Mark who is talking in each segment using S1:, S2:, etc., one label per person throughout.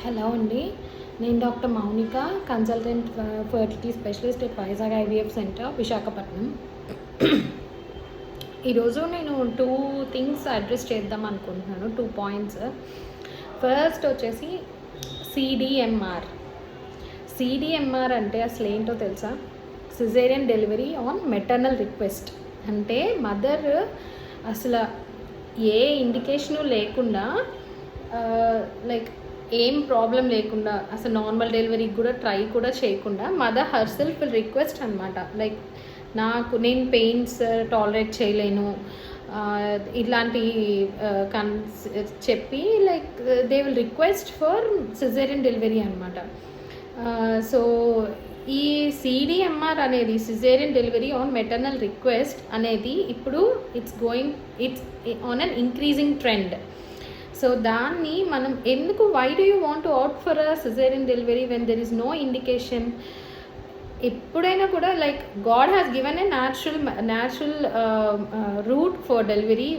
S1: Hello అండి, నేను doctor Mounika, consultant fertility specialist at Vizag IVF centre, Visakhapatnam. ఈరోజు నేను 2 థింగ్స్ అడ్రస్ చేద్దాం అనుకుంటున్నాను, 2 పాయింట్స్. ఫస్ట్ వచ్చేసి సిడిఎంఆర్ అంటే అసలు ఏంటో తెలుసా? Caesarean delivery on maternal request. అంటే మదర్ అసలు ఏ ఇండికేషను లేకుండా, లైక్ ఏం ప్రాబ్లం లేకుండా, అసలు నార్మల్ డెలివరీకి కూడా ట్రై కూడా చేయకుండా mother her self will request అనమాట. లైక్ నేను పెయిన్స్ టాలరేట్ చేయలేను ఇట్లాంటి చెప్పి, like they will request for caesarean delivery అనమాట. సో ఈ సిడిఎంఆర్ అనేది, caesarean delivery on maternal request అనేది ఇప్పుడు it's on an increasing trend. So దాన్ని మనం ఎందుకు, why do you want to opt for a caesarean delivery when there is no indication? ఎప్పుడైనా కూడా like God has given a natural route for delivery.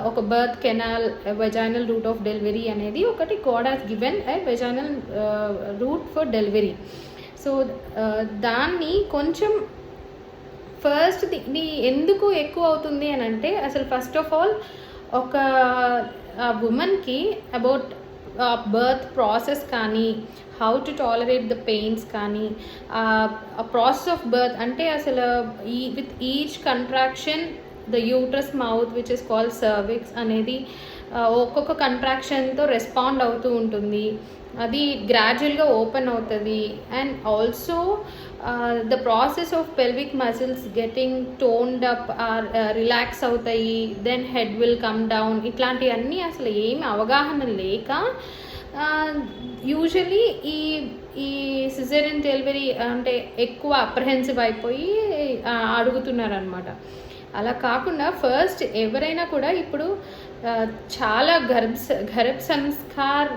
S1: ఒక birth canal, vaginal route of delivery అనేది ఒకటి God has given a vaginal route for delivery. So దాన్ని కొంచెం first ఇది ఎందుకు ఎక్కువ అవుతుంది అని అంటే, అసలు ఫస్ట్ ఆఫ్ ఆల్ ఒక ఉమెన్కి అబౌట్ బర్త్ ప్రాసెస్ కానీ, how to tolerate the pains కానీ, ప్రాసెస్ ఆఫ్ బర్త్ అంటే అసలు with each contraction the uterus mouth which is called cervix అనేది ఒక్కొక్క కంట్రాక్షన్తో రెస్పాండ్ అవుతూ ఉంటుంది. అది గ్రాడ్యువల్గా ఓపెన్ అవుతుంది. And also the process of pelvic muscles getting toned up or relax అవుతాయి. Then head will come down. ఇట్లాంటివన్నీ అసలు ఏమి అవగాహన లేక యూజువలీ ఈ సిజేరియన్ డెలివరీ అంటే ఎక్కువ అప్రహెన్సివ్ అయిపోయి అడుగుతున్నారనమాట. అలా కాకుండా ఫస్ట్ ఎవరైనా కూడా ఇప్పుడు చాలా గర్భ సంస్కార్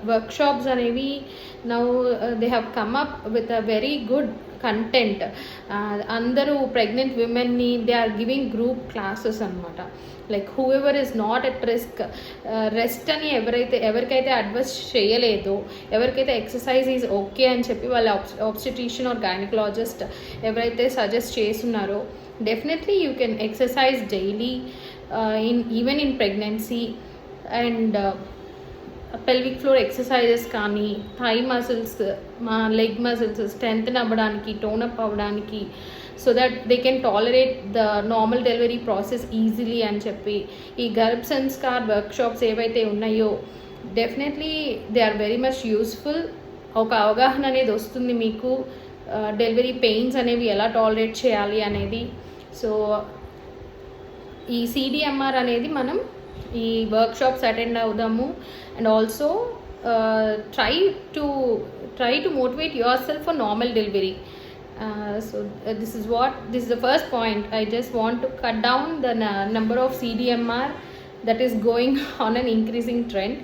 S1: వర్క్షాప్స్ అనేవి now they have come up with a very good content. అందరూ ప్రెగ్నెంట్ విమెన్ని they are giving group classes అనమాట. Like whoever is not at risk, rest అని ఎవరికైతే అడ్వైస్ చేయలేదో, ఎవరికైతే ఎక్సర్సైజ్ ఈజ్ ఓకే అని చెప్పి వాళ్ళ ఆబ్స్టెట్రిషియన్ ఆర్ గైనకాలజిస్ట్ ఎవరైతే సజెస్ట్ చేస్తున్నారో, definitely you can exercise daily even in pregnancy. And pelvic floor exercises కానీ, thigh muscles, leg muscles strength అవ్వడానికి, టోనప్ అవ్వడానికి, so that they can tolerate the normal delivery process easily అని చెప్పి ఈ Garbh Sanskar workshops ఏవైతే ఉన్నాయో, definitely they are very much useful. ఒక అవగాహన అనేది వస్తుంది మీకు, డెలివరీ పెయిన్స్ అనేవి ఎలా టాలరేట్ చేయాలి అనేది. సో ఈ సిడిఎంఆర్ అనేది మనం ఈ వర్క్షాప్స్ అటెండ్ అవుదాము. And also try to motivate your self for normal delivery. So this is the first point. I just want to cut down the number of CDMR that is going on an increasing trend.